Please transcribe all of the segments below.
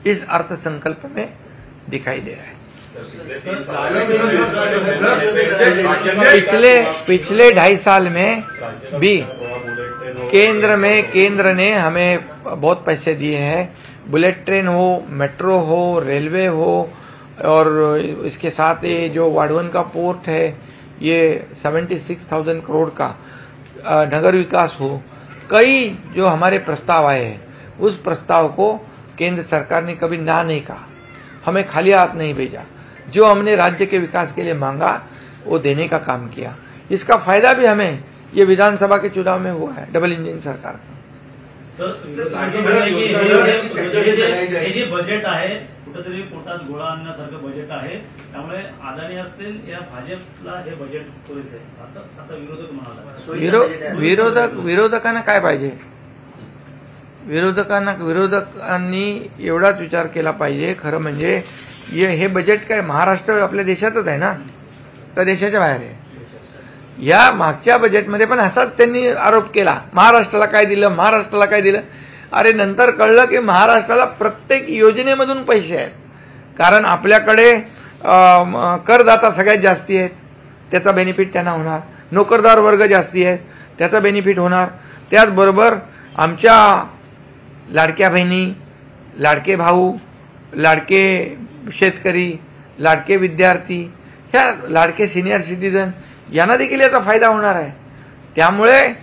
इस अर्थसंकल्प में दिखाई दे रहा है। पिछले 2.5 साल में भी केंद्र ने हमें बहुत पैसे दिए हैं। बुलेट ट्रेन हो, मेट्रो हो, रेलवे हो, और इसके साथ ये जो वाडवन का पोर्ट है, ये 76,000 करोड़ का नगर विकास हो, कई जो हमारे प्रस्ताव आए हैं, उस प्रस्ताव को केंद्र सरकार ने कभी ना नहीं कहा, हमें खाली हाथ नहीं भेजा। जो हमने राज्य के विकास के लिए मांगा वो देने का काम किया। इसका फायदा भी हमें ये विधानसभा के चुनाव में हुआ है, डबल इंजिन सरकार का। हे बजेट आहे कुठेतरी पोटात गोळा आणण्यासारखं बजेट आहे, त्यामुळे अदानी असेल या भाजपला हे बजेट पुरेसे आहे असं आता विरोधक म्हणाला। विरोधकांना काय पाहिजे? विरोधकांनी एवढाच विचार केला पाहिजे, खरं म्हणजे हे बजेट काय महाराष्ट्र आपल्या देशातच आहे ना, का देशाच्या बाहेर आहे? या मागच्या बजेटमध्ये पण असाच त्यांनी आरोप केला, महाराष्ट्राला काय दिलं। अरे नंतर कळलं की महाराष्ट्राला प्रत्येक योजनेमधून पैसे आहेत, कारण आपल्याकडे करदाता सगळ्यात जास्ती आहेत, त्याचा बेनिफिट त्यांना होणार। नोकरदार वर्ग जास्ती आहे, त्याचा बेनिफिट होणार। त्याचबरोबर आमच्या लाडक्या बहिणी, लाडके भाऊ, लाडके शेतकरी, लाडके विद्यार्थी, ह्या लाडके सिनियर सिटीजन यांना देखील याचा फायदा होणार आहे। त्यामुळे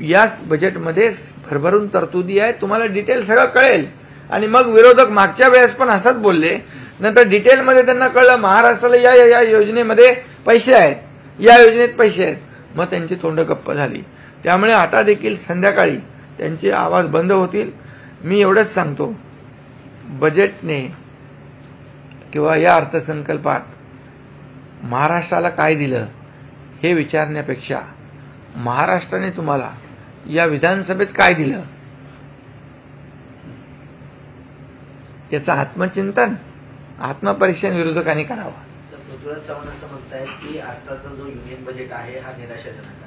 या बजेटमध्ये भरभरून तरतुदी आहे, तुम्हाला डिटेल सगळं कळेल। आणि मग विरोधक मागच्या वेळेस पण असंच बोलले, नंतर डिटेलमध्ये त्यांना कळलं महाराष्ट्राला या योजनेमध्ये पैसे आहेत, या योजनेत पैसे आहेत, मग त्यांची तोंड गप्प झाली। त्यामुळे आता देखील संध्याकाळी त्यांचे आवाज बंद होतील। मी एवढंच सांगतो, बजेटने किंवा या अर्थसंकल्पात महाराष्ट्राला काय दिलं हे विचारण्यापेक्षा महाराष्ट्राने तुम्हाला या विधानसभेत काय दिलं याचं आत्मचिंतन, आत्मपरीक्षण विरोधकांनी करावं। पृथ्वीराज चव्हाण असं म्हणतायत की आताचा जो युनियन बजेट आहे हा निराशाजनक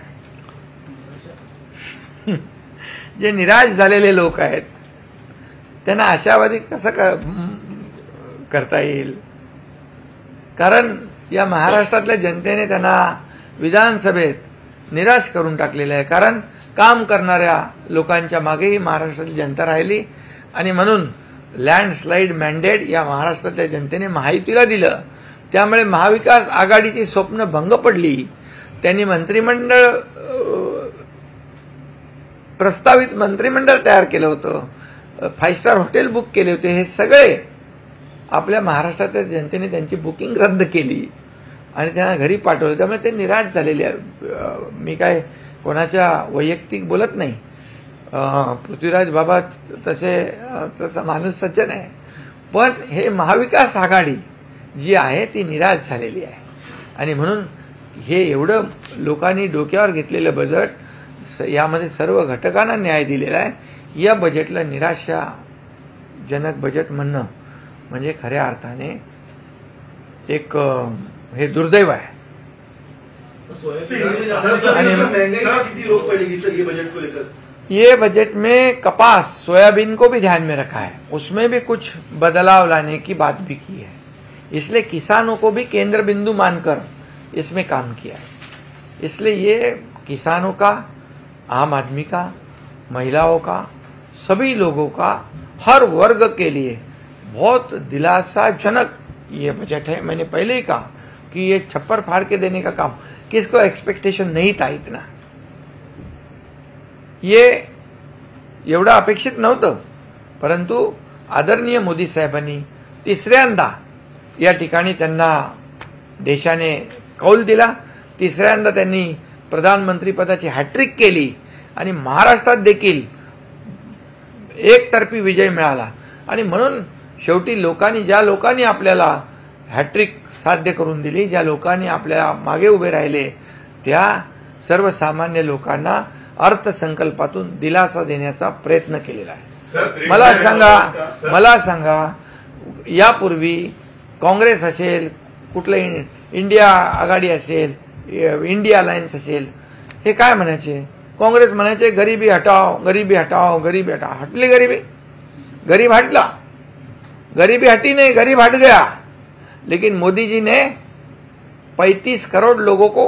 आहे। जे निराश झालेले लोक आहेत त्यांना आशावादी कसं करता येईल? कारण या महाराष्ट्रातल्या जनतेने त्यांना विधानसभेत निराश करून टाकलेलं आहे, कारण काम करणाऱ्या लोकांच्या मागेही महाराष्ट्राची जनता राहिली आणि म्हणून लँडस्लाइड मॅन्डेट या महाराष्ट्रातल्या जनतेने महायुतीला दिलं। त्यामुळे महाविकास आघाडीची स्वप्न भंग पडली। त्यांनी प्रस्तावित मंत्रिमंडळ तयार केलं होतं, 5 स्टार हॉटेल बुक केले होते, हे सगळे आपल्या महाराष्ट्रातल्या जनतेने त्यांची बुकिंग रद्द केली आणि त्यांना घरी पाठवलं। त्यामुळे ते निराश झालेले आहे। मी काय कोणाच्या वैयक्तिक बोलत नाही, पृथ्वीराज बाबा तसा माणूस सज्जन आहे, पण हे महाविकास आघाडी जी आहे ती निराश झालेली आहे। आणि म्हणून हे एवढं लोकांनी डोक्यावर घेतलेलं बजेट, यामध्ये सर्व घटकांना न्याय दिलेला आहे, या बजेटला निराशाजनक बजेट म्हणणं म्हणजे खऱ्या अर्थाने एक हे दुर्दैव है। ये बजट में कपास, सोयाबीन को भी ध्यान में रखा है, उसमें भी कुछ बदलाव लाने की बात भी की है, इसलिए किसानों को भी केंद्र बिंदु मानकर इसमें काम किया है। इसलिए ये किसानों का, आम आदमी का, महिलाओं का, सभी लोगों का, हर वर्ग के लिए बहुत दिलासाजनक ये बजट है। मैंने पहले ही कहा कि ये छप्पर फाड़ के देने का काम, किसको एक्सपेक्टेशन नहीं था इतना, ये एवढं अपेक्षित नव्हतं, परंतु आदरणीय मोदी साहेबांनी तिसऱ्यांदा या ठिकाणी त्यांना देशाने कौल दिला, तिसऱ्यांदा त्यांनी प्रधानमंत्री पदाची हॅट्रिक केली आणि महाराष्ट्रात देखील एकतर्फी विजय मिळाला। आणि म्हणून शेवटी ज्या लोकांनी आपल्याला हॅट्रिक साध्य करून दिली, ज्या लोकांनी आपल्या मागे उभे राहिले, त्या सर्वसामान्य लोकांना अर्थसंकल्पातून दिलासा देण्याचा प्रयत्न केलेला आहे। मला सांगा यापूर्वी काँग्रेस असेल, कुठलं इंडिया आघाडी असेल, इंडिया अलायन्स असेल, हे काय म्हणायचे? काँग्रेस म्हणायचे गरीबी हटाओ, गरीबी हटाओ, गरीबी हटाओ। हटली गरीबी, गरीब हटला, गरीबी हटी नहीं, गरीब हट गया, लेकिन मोदी जी ने 35 करोड़ लोगों को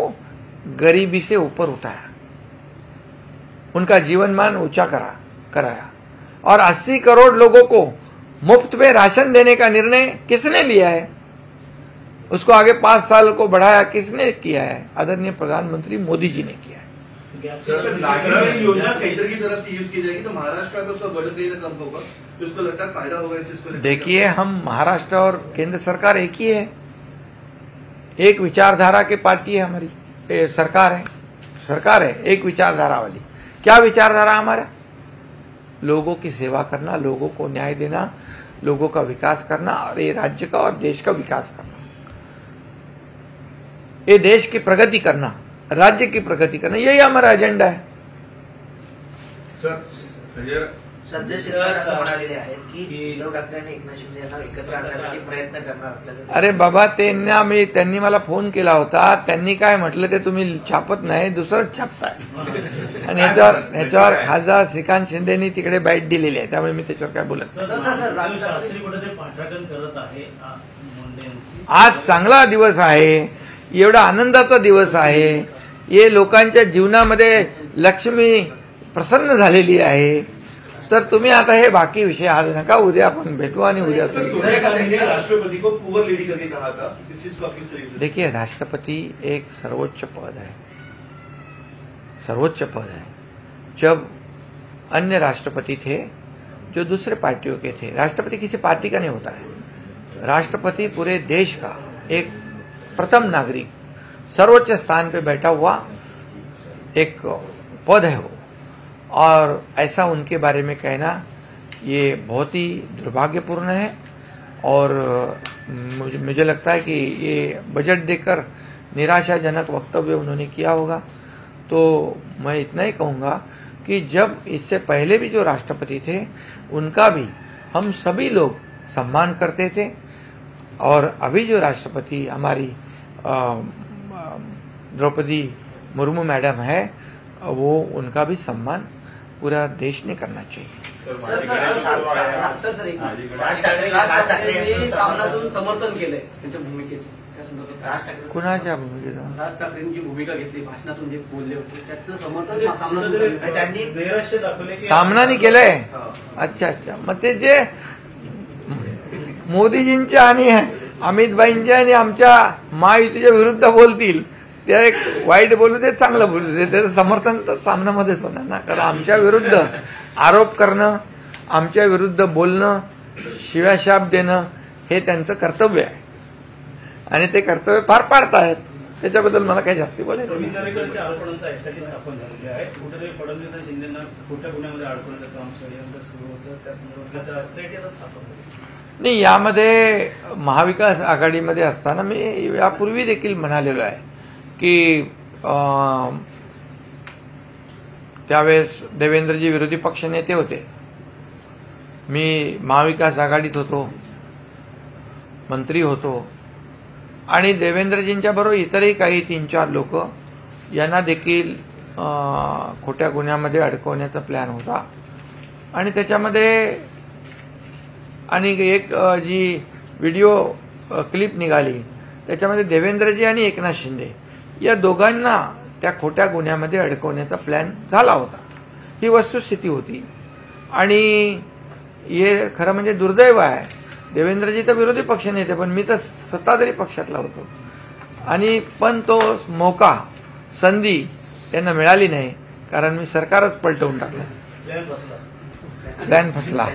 गरीबी से ऊपर उठाया, उनका जीवनमान ऊंचा कराया और 80 करोड़ लोगों को मुफ्त में राशन देने का निर्णय किसने लिया है? उसको आगे 5 साल को बढ़ाया किसने किया है? आदरणीय प्रधानमंत्री मोदी जी ने किया है। योजना सेंटर की तरफ से यूज की जाएगी तो महाराष्ट्र का उसका बजट देना कम होगा, तो उसको लगता है फायदा होगा इस चीज को। देखिए, हम महाराष्ट्र और केंद्र सरकार एक ही है, एक विचारधारा की पार्टी है हमारी, सरकार है एक विचारधारा वाली। क्या विचारधारा हमारा? लोगों की सेवा करना, लोगों को न्याय देना, लोगों का विकास करना और ये राज्य का और देश का विकास करना, ये देश की प्रगति करना, राज्य की प्रगति करना, यही हमारा एजेंडा है। सध्या शिवसेना असं म्हणालेले आहेत की उद्धव ठाकरे आणि एकनाथ शिंदे यांना एकत्र आणण्यासाठी प्रयत्न करणार असल्याचं। अरे बाबा, त्यांनी मला फोन केला होता, त्यांनी काय म्हटलं ते तुम्ही छापत नाही, दुसरंच छापताय आणि याच्यावर खासदार श्रीकांत शिंदेनी तिकडे बाईट दिलेली आहे, त्यामुळे मी त्याच्यावर काय बोलत नाही। आज चांगला दिवस आहे, एवढा आनंदाचा दिवस आहे, हे लोकांच्या जीवनामध्ये लक्ष्मी प्रसन्न झालेली आहे, तर तुम्ही आता हे बाकी विषय आज नका, उद्या आपण भेटू आणि उद्या राष्ट्रपति को पुअर लीड करके कहा था, इस चीज को आप किस तरीके से? देखिए, राष्ट्रपति एक सर्वोच्च पद है, सर्वोच्च पद है। जब अन्य राष्ट्रपति थे जो दूसरे पार्टियों के थे, राष्ट्रपति किसी पार्टी का नहीं होता है, राष्ट्रपति पूरे देश का एक प्रथम नागरिक, सर्वोच्च स्थान पे बैठा हुआ एक पद है वो, और ऐसा उनके बारे में कहना ये बहुत ही दुर्भाग्यपूर्ण है। और मुझे लगता है कि ये बजट देकर निराशाजनक वक्तव्य उन्होंने किया होगा। तो मैं इतना ही कहूँगा कि जब इससे पहले भी जो राष्ट्रपति थे उनका भी हम सभी लोग सम्मान करते थे, और अभी जो राष्ट्रपति हमारी द्रौपदी मुर्मू मैडम है, वो उनका भी सम्मान पूरा देश ने करना चाहिए। राज ठाकरे सामनातून समर्थन केलंय त्यांच्या भूमिकेचं, त्या संदर्भात कुणाच्या भूमिकेचं? राज ठाकरेंची भूमिका घेतली, भाषणातून जे बोलले होते त्याचं समर्थन सामनातून त्यांनी सामनाने केलंय। अच्छा, मग ते जे मोदीजींच्या आणि अमितभाईंच्या आणि आमच्या महायुतीच्या विरुद्ध बोलतील, ते एक वाईट बोलू दे, चांगलं बोलू दे, त्याचं समर्थन तर सामन्यामध्येच होणार ना। कारण आमच्या विरुद्ध आरोप करणं, आमच्या विरुद्ध बोलणं, शिव्याशाप देणं हे त्यांचं कर्तव्य आहे आणि ते कर्तव्य पार पाडतायत, त्याच्याबद्दल मला काही जास्ती बोलायचं नाही। दरेकरच्या आरोपणांचा एसआयटी स्थापन झालेली आहे, कुठेतरी फडणवीस आणि शिंदेना खोट्या गुन्ह्यामध्ये अडकवण्याचं काम षडयंत्र सुरू होतं, त्या संदर्भात एसआयटी आता स्थापन झाली नाही। यामध्ये महाविकास आघाडीमध्ये असताना मी यापूर्वी देखील म्हणालेलो आहे की त्यावेळेस देवेंद्रजी विरोधी पक्ष नेते होते, मी महाविकास आघाडीत होतो, मंत्री होतो, आणि देवेंद्रजींच्या बरोबर इतरही काही 3-4 लोक यांना देखील खोट्या गुन्ह्यामध्ये अडकवण्याचा प्लॅन होता। आणि त्याच्यामध्ये आणि एक जी व्हिडिओ क्लिप निघाली त्याच्यामध्ये देवेंद्रजी आणि एकनाथ शिंदे या दोघांना त्या खोट्या गुन्ह्यामध्ये अडकवण्याचा प्लॅन झाला होता, ही वस्तुस्थिती होती। आणि हे खरं म्हणजे दुर्दैव आहे, देवेंद्रजी तर विरोधी पक्ष नेते, पण मी तर सत्ताधारी पक्षातला होतो, आणि पण तो मौका, संधी त्यांना मिळाली नाही, कारण मी सरकारच पलटवून टाकलं, प्लॅन फसला।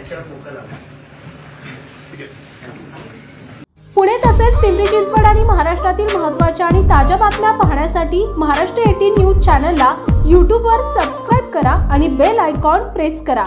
पुणे तसेच पिंपरी चिंचवड आणि महाराष्ट्रातील महत्त्वाच्या आणि ताज्या बातम्या पाहण्यासाठी महाराष्ट्र 18 न्यूज चॅनलला यूट्यूबवर सबस्क्राईब करा आणि बेल आयकॉन प्रेस करा।